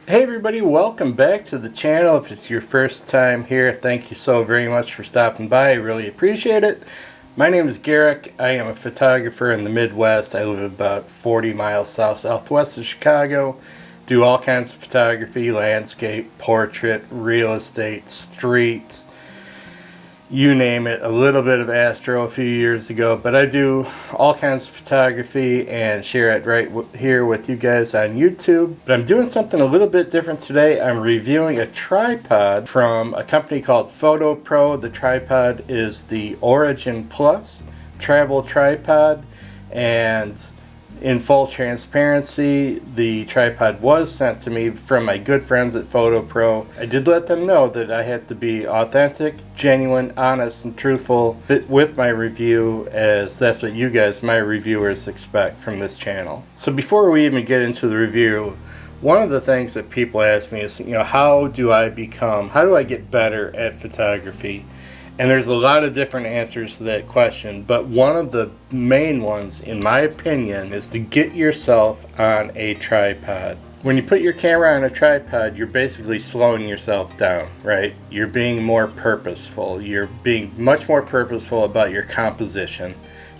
Hey everybody, welcome back to the channel. If it's your first time here, thank you so very much for stopping by. I really appreciate it. My name is Garrick. I am a photographer in the Midwest. I live about 40 miles southwest of Chicago. Do all kinds of photography, landscape, portrait, real estate, street, you name it. A little bit of astro a few years ago, but I do all kinds of photography and share it right here with you guys on YouTube. But I'm doing something a little bit different today. I'm reviewing a tripod from a company called Fotopro. The tripod is the Origin Plus travel tripod, and in full transparency, the tripod was sent to me from my good friends at Fotopro. I did let them know that I had to be authentic, genuine, honest, and truthful with my review, as that's what you guys, my reviewers, expect from this channel. So before we even get into the review, one of the things that people ask me is, how do I get better at photography? And there's a lot of different answers to that question, but one of the main ones, in my opinion, is to get yourself on a tripod. When you put your camera on a tripod, you're basically slowing yourself down, right? You're being more purposeful. You're being much more purposeful about your composition.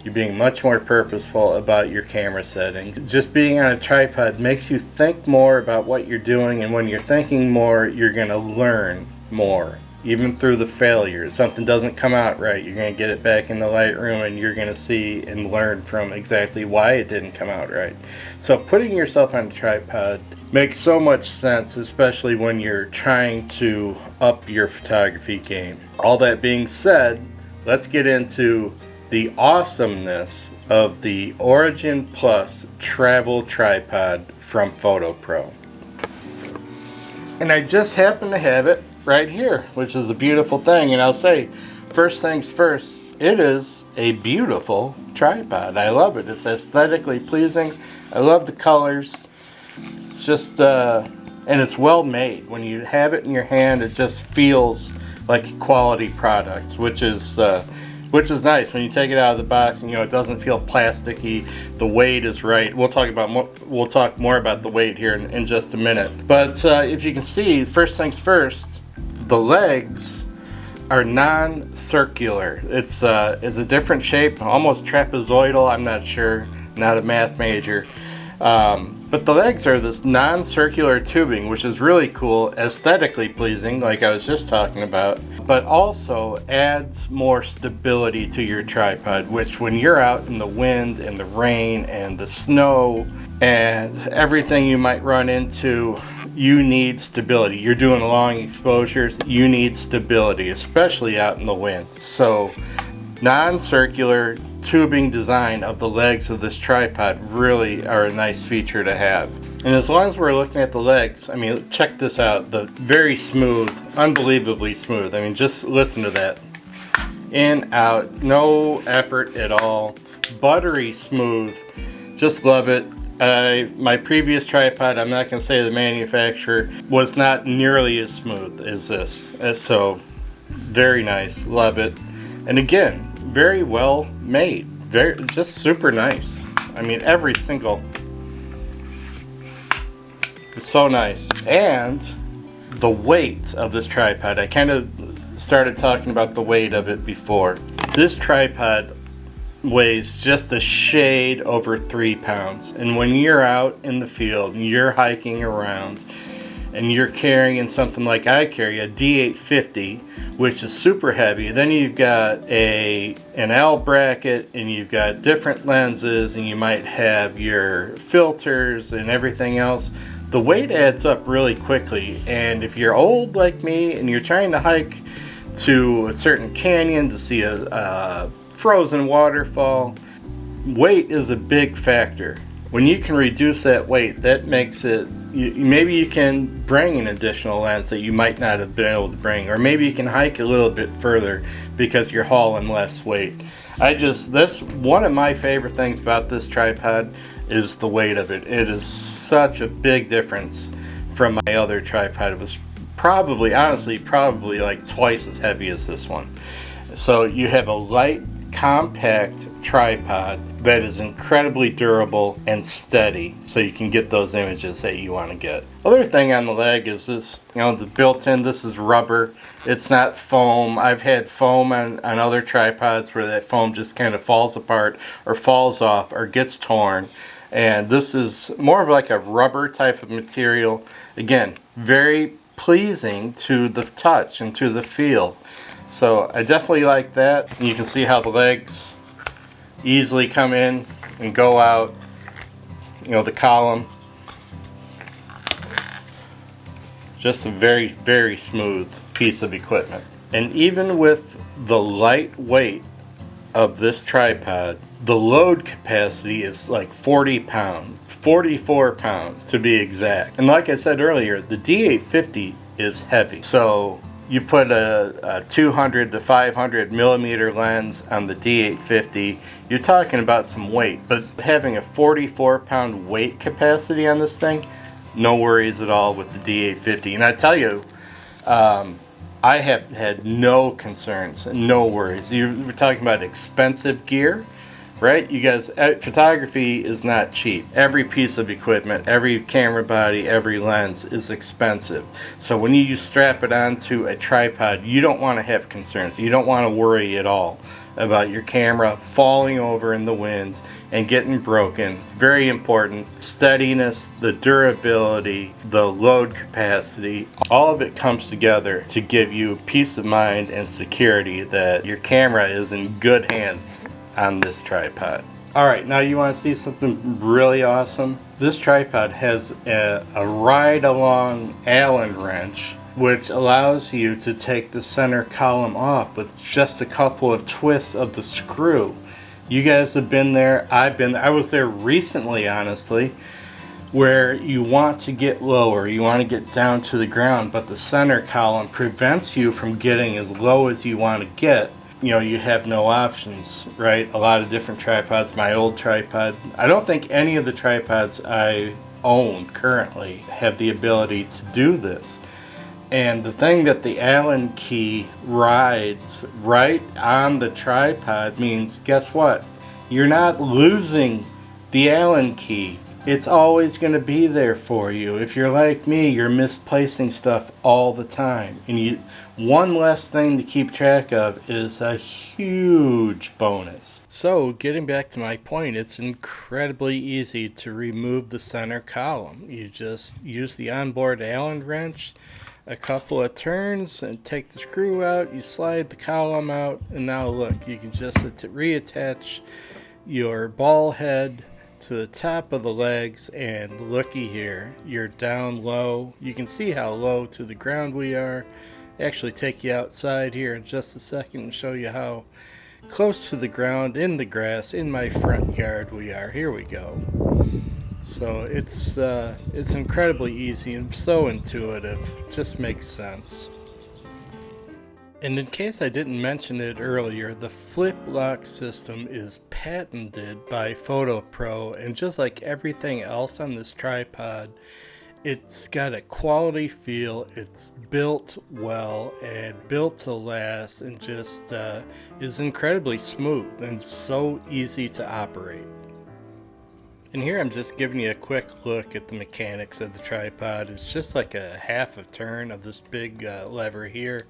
You're being much more purposeful about your camera settings. Just being on a tripod makes you think more about what you're doing, and when you're thinking more, you're going to learn more. Even through the failures, something doesn't come out right, you're going to get it back in the Lightroom and you're going to see and learn from exactly why it didn't come out right. So putting yourself on a tripod makes so much sense, especially when you're trying to up your photography game. All that being said, let's get into the awesomeness of the Origin Plus travel tripod from Fotopro. And I just happen to have it right here, which is a beautiful thing. And I'll say, first things first, it is a beautiful tripod. I love it. It's aesthetically pleasing. I love the colors. It's just and it's well made. When you have it in your hand, it just feels like a quality product, which is nice. When you take it out of the box and it doesn't feel plasticky, the weight is right. We'll talk more about the weight here in just a minute. But if you can see, first things first, the legs are non-circular. It's a different shape, almost trapezoidal. I'm not sure, not a math major. But the legs are this non-circular tubing, which is really cool, aesthetically pleasing, like I was just talking about, but also adds more stability to your tripod, which when you're out in the wind and the rain and the snow and everything you might run into, you need stability. You're doing long exposures, you need stability, especially out in the wind. So non-circular tubing design of the legs of this tripod really are a nice feature to have. And as long as we're looking at the legs, I mean, check this out. The very smooth, unbelievably smooth. I mean, just listen to that. In, out, no effort at all. Buttery smooth. Just love it. My previous tripod, I'm not going to say the manufacturer, was not nearly as smooth as this. So, very nice. Love it. And again, very well made. Just super nice. I mean, every single. It's so nice. And the weight of this tripod, I kind of started talking about the weight of it before. This tripod weighs just a shade over 3 pounds. And when you're out in the field and you're hiking around and you're carrying something like I carry, a D850, which is super heavy, then you've got an L bracket and you've got different lenses and you might have your filters and everything else. The weight adds up really quickly, and if you're old like me and you're trying to hike to a certain canyon to see a frozen waterfall, weight is a big factor. When you can reduce that weight, that makes it, maybe you can bring an additional lens that you might not have been able to bring, or maybe you can hike a little bit further because you're hauling less weight. That's one of my favorite things about this tripod, is the weight of it. It is such a big difference from my other tripod. It was probably like twice as heavy as this one. So you have a light, compact tripod that is incredibly durable and steady, so you can get those images that you want to get. Other thing on the leg is this, the built-in, this is rubber. It's not foam. I've had foam on other tripods where that foam just kind of falls apart or falls off or gets torn. And this is more of like a rubber type of material. Again, very pleasing to the touch and to the feel. So I definitely like that. And you can see how the legs easily come in and go out. The column. Just a very, very smooth piece of equipment. And even with the light weight of this tripod, the load capacity is like 40 pounds. 44 pounds to be exact. And like I said earlier, the D850 is heavy. So you put a 200 to 500 millimeter lens on the D850, you're talking about some weight. But having a 44 pound weight capacity on this thing, no worries at all with the D850. And I tell you, I have had no concerns, no worries. We're talking about expensive gear, right? You guys, photography is not cheap. Every piece of equipment, every camera body, every lens is expensive. So when you strap it onto a tripod, you don't want to have concerns. You don't want to worry at all about your camera falling over in the wind and getting broken. Very important. Steadiness, the durability, the load capacity, all of it comes together to give you peace of mind and security that your camera is in good hands on this tripod. Alright, now you want to see something really awesome? This tripod has a ride-along Allen wrench, which allows you to take the center column off with just a couple of twists of the screw. You guys have been there, I was there recently, honestly, where you want to get lower, you want to get down to the ground, but the center column prevents you from getting as low as you want to get. You have no options, right? A lot of different tripods. My old tripod, I don't think any of the tripods I own currently have the ability to do this. And the thing that the Allen key rides right on the tripod means, guess what? You're not losing the Allen key. It's always going to be there for you. If you're like me, you're misplacing stuff all the time. And one less thing to keep track of is a huge bonus. So, getting back to my point, it's incredibly easy to remove the center column. You just use the onboard Allen wrench, a couple of turns, and take the screw out. You slide the column out, and now look, you can just reattach your ball head to the top of the legs, and looky here, you're down low. You can see how low to the ground we are. Actually take you outside here in just a second and show you how close to the ground in the grass in my front yard we are. Here we go. So it's incredibly easy and so intuitive. Just makes sense. And in case I didn't mention it earlier, the flip lock system is patented by Fotopro, and just like everything else on this tripod, it's got a quality feel. It's built well and built to last, and just is incredibly smooth and so easy to operate. And here I'm just giving you a quick look at the mechanics of the tripod. It's just like a half a turn of this big lever here.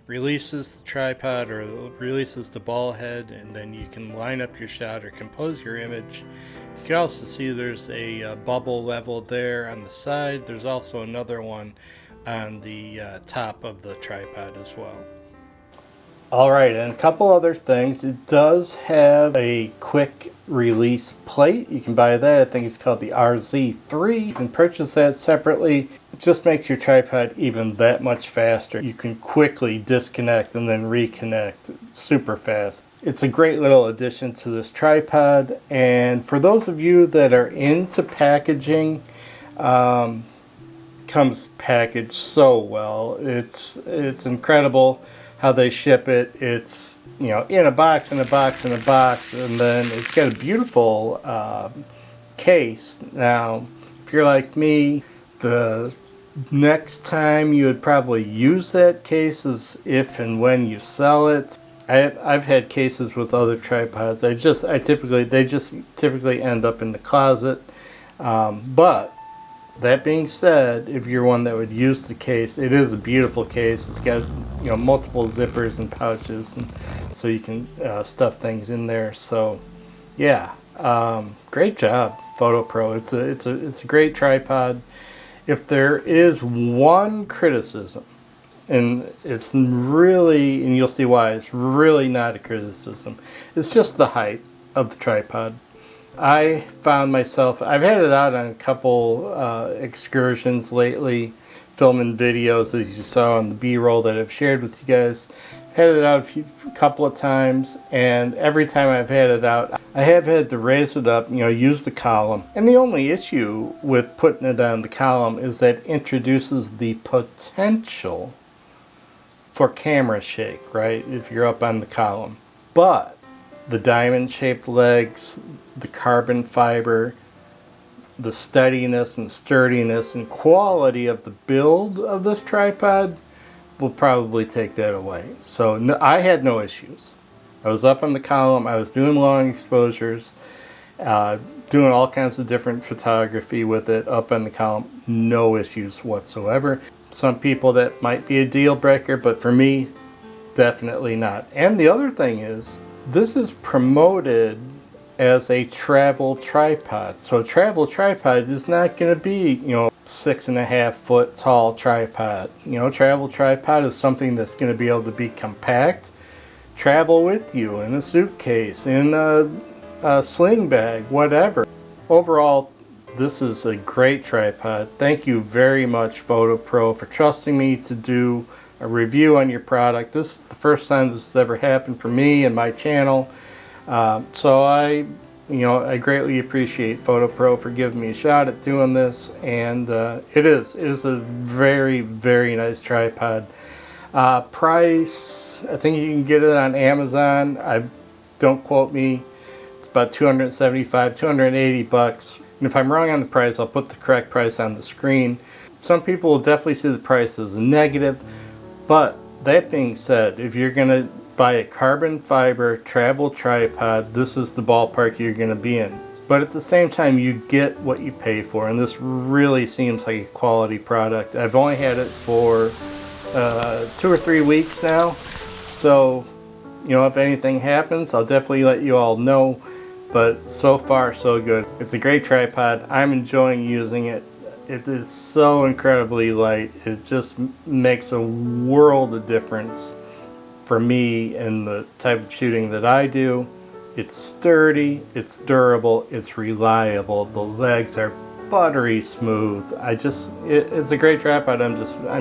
Releases the tripod or releases the ball head, and then you can line up your shot or compose your image. You can also see there's a bubble level there on the side. There's also another one on the top of the tripod as well. Alright, and a couple other things. It does have a quick release plate. You can buy that. I think it's called the RZ3. You can purchase that separately. It just makes your tripod even that much faster. You can quickly disconnect and then reconnect super fast. It's a great little addition to this tripod, and for those of you that are into packaging, comes packaged so well. It's incredible how they ship it. It's in a box, in a box, in a box, and then it's got a beautiful case. Now, if you're like me, the next time you would probably use that case is if and when you sell it. I've had cases with other tripods. They just typically end up in the closet. But that being said, if you're one that would use the case, it is a beautiful case. It's got, you know, multiple zippers and pouches, and so you can stuff things in there. So yeah, great job, Fotopro. It's a great tripod. If there is one criticism, and it's really, and you'll see why, it's really not a criticism, it's just the height of the tripod. I found myself, I've had it out on a couple excursions lately, filming videos as you saw on the B-roll that I've shared with you guys. I've had it out a couple of times, and every time I've had it out, I have had to raise it up, you know, use the column. And the only issue with putting it on the column is that it introduces the potential for camera shake, right, if you're up on the column. But the diamond shaped legs, the carbon fiber, the steadiness and sturdiness and quality of the build of this tripod will probably take that away. So no, I had no issues. I was up on the column, I was doing long exposures, doing all kinds of different photography with it up on the column, no issues whatsoever. Some people that might be a deal breaker, but for me, definitely not. And the other thing is, this is promoted as a travel tripod. So a travel tripod is not going to be, you know, 6.5 foot tall tripod. You know, travel tripod is something that's going to be able to be compact, travel with you in a suitcase, in a sling bag, whatever. Overall, this is a great tripod. Thank you very much, Fotopro, for trusting me to do a review on your product. This is the first time this has ever happened for me and my channel. So I greatly appreciate Fotopro for giving me a shot at doing this, and it is a very, very nice tripod. Price, I think you can get it on Amazon. Don't quote me. It's about 275, 280 bucks. And if I'm wrong on the price, I'll put the correct price on the screen. Some people will definitely see the price as a negative, but that being said, if you're going to buy a carbon fiber travel tripod, this is the ballpark you're going to be in. But at the same time, you get what you pay for, and this really seems like a quality product. I've only had it for 2 or 3 weeks now, so you know, if anything happens, I'll definitely let you all know. But so far, so good. It's a great tripod. I'm enjoying using it. It is so incredibly light. It just makes a world of difference for me and the type of shooting that I do. It's sturdy, it's durable, it's reliable. The legs are buttery smooth. It's a great tripod. I'm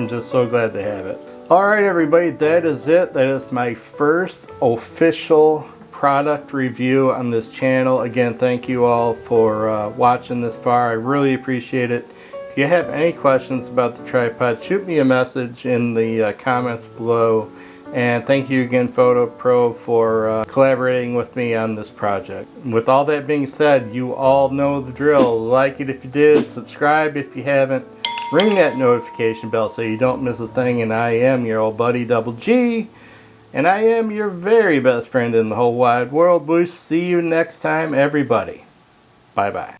just so glad to have it. All right, everybody, that is it. That is my first official product review on this channel. Again, thank you all for watching this far. I really appreciate it. If you have any questions about the tripod, shoot me a message in the comments below. And thank you again, Fotopro, for collaborating with me on this project. With all that being said, you all know the drill. Like it if you did, subscribe if you haven't, ring that notification bell so you don't miss a thing. And I am your old buddy Double G, and I am your very best friend in the whole wide world. We'll see you next time, everybody. Bye-bye.